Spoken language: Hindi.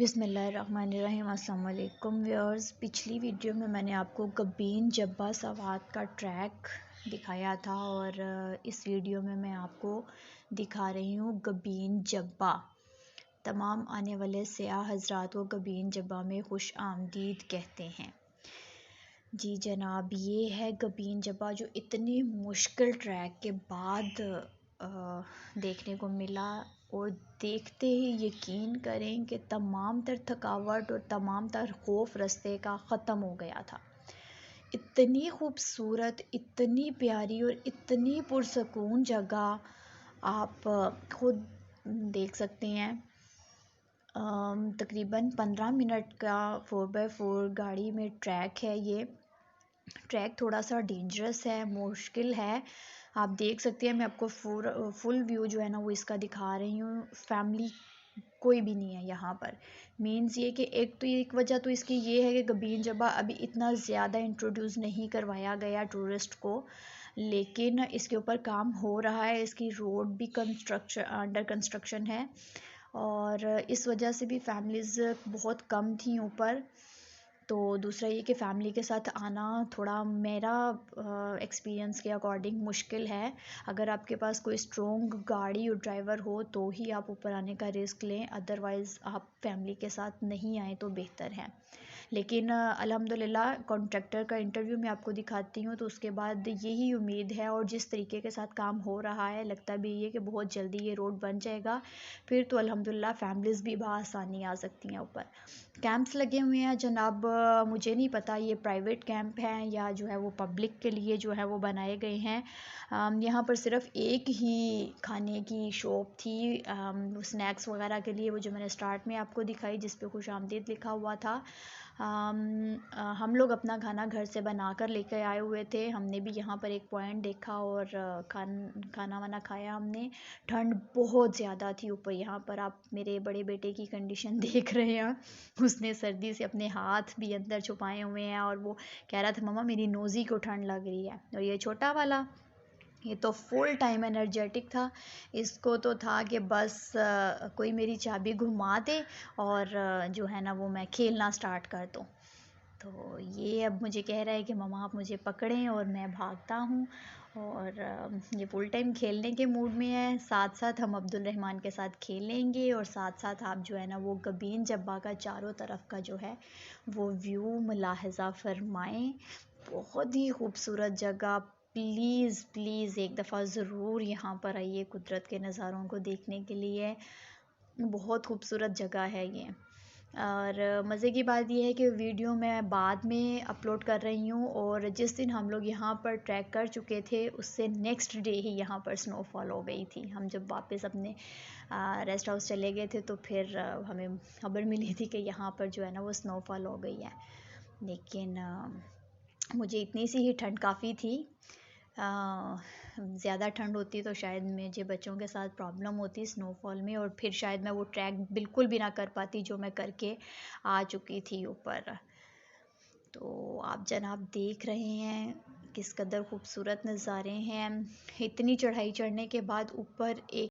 बिस्मिल्लाहिर्रहमानिर्रहीम। अस्सलाम वालेकुम व्यूअर्स। पिछली वीडियो में मैंने आपको गबीन जब्बा सवात का ट्रैक दिखाया था और इस वीडियो में मैं आपको दिखा रही हूँ गबीन जब्बा। तमाम आने वाले सियाह हज़रात को गबीन जब्बा में खुश आमदीद कहते हैं। जी जनाब, ये है गबीन जब्बा जो इतनी मुश्किल ट्रैक के बाद देखने को मिला, और देखते ही यकीन करें कि तमाम तर थकावट और तमाम तर खौफ रास्ते का ख़त्म हो गया था। इतनी खूबसूरत, इतनी प्यारी और इतनी पुरसकून जगह आप खुद देख सकते हैं। तकरीबन 15 मिनट का 4x4 गाड़ी में ट्रैक है। ये ट्रैक थोड़ा सा डेंजरस है, मुश्किल है। आप देख सकते हैं, मैं आपको फुल व्यू जो है ना वो इसका दिखा रही हूँ। फैमिली कोई भी नहीं है यहाँ पर। मीन्स ये कि एक वजह तो इसकी ये है कि गबीन जब्बा अभी इतना ज़्यादा इंट्रोड्यूस नहीं करवाया गया टूरिस्ट को, लेकिन इसके ऊपर काम हो रहा है। इसकी रोड भी अंडर कंस्ट्रक्शन है और इस वजह से भी फैमिलीज़ बहुत कम थी ऊपर। तो दूसरा ये कि फ़ैमिली के साथ आना थोड़ा मेरा एक्सपीरियंस के अकॉर्डिंग मुश्किल है। अगर आपके पास कोई स्ट्रॉन्ग गाड़ी और ड्राइवर हो तो ही आप ऊपर आने का रिस्क लें, अदरवाइज़ आप फैमिली के साथ नहीं आएँ तो बेहतर है। लेकिन अल्हम्दुलिल्लाह कॉन्ट्रैक्टर का इंटरव्यू मैं आपको दिखाती हूँ, तो उसके बाद यही उम्मीद है और जिस तरीके के साथ काम हो रहा है, लगता भी ये कि बहुत जल्दी ये रोड बन जाएगा। फिर तो अल्हम्दुलिल्लाह फैमिलीज़ भी बआसानी आ सकती हैं ऊपर। कैंप्स लगे हुए हैं जनाब। मुझे नहीं पता ये प्राइवेट कैंप हैं या जो है वो पब्लिक के लिए जो है वो बनाए गए हैं। यहाँ पर सिर्फ एक ही खाने की शॉप थी स्नैक्स वगैरह के लिए, वो जो मैंने स्टार्ट में आपको दिखाई जिस पे खुश आमदीद लिखा हुआ था। हम लोग अपना खाना घर से बना कर लेकर आए हुए थे। हमने भी यहाँ पर एक पॉइंट देखा और खाना वाना खाया हमने। ठंड बहुत ज़्यादा थी ऊपर। यहाँ पर आप मेरे बड़े बेटे की कंडीशन देख रहे हैं, उसने सर्दी से अपने हाथ भी अंदर छुपाए हुए हैं और वो कह रहा था मम्मा मेरी नोज़ी को ठंड लग रही है। और ये छोटा वाला, ये तो फुल टाइम एनर्जेटिक था। इसको तो था कि बस कोई मेरी चाबी घुमा दे और जो है ना वो मैं खेलना स्टार्ट कर दूँ। तो ये अब मुझे कह रहा है कि मम्मा आप मुझे पकड़ें और मैं भागता हूँ। और ये फुल टाइम खेलने के मूड में है। साथ साथ हम अब्दुल रहमान के साथ खेलेंगे और साथ साथ आप जो है ना वो गबीन जब्बा का चारों तरफ का जो है वो व्यू मुलाहज़ा फरमाएं। बहुत ही खूबसूरत जगह। प्लीज़ प्लीज़ एक दफ़ा ज़रूर यहाँ पर आइए कुदरत के नज़ारों को देखने के लिए। बहुत खूबसूरत जगह है ये। और मज़े की बात यह है कि वीडियो मैं बाद में अपलोड कर रही हूँ, और जिस दिन हम लोग यहाँ पर ट्रैक कर चुके थे उससे नेक्स्ट डे ही यहाँ पर स्नोफॉल हो गई थी। हम जब वापस अपने रेस्ट हाउस चले गए थे तो फिर हमें खबर मिली थी कि यहाँ पर जो है ना वो स्नोफॉल हो गई है। लेकिन मुझे इतनी सी ही ठंड काफ़ी थी। ज़्यादा ठंड होती तो शायद मुझे बच्चों के साथ प्रॉब्लम होती स्नोफॉल में, और फिर शायद मैं वो ट्रैक बिल्कुल भी ना कर पाती जो मैं करके आ चुकी थी ऊपर। तो आप जनाब देख रहे हैं किस कदर खूबसूरत नज़ारे हैं। इतनी चढ़ाई चढ़ने के बाद ऊपर एक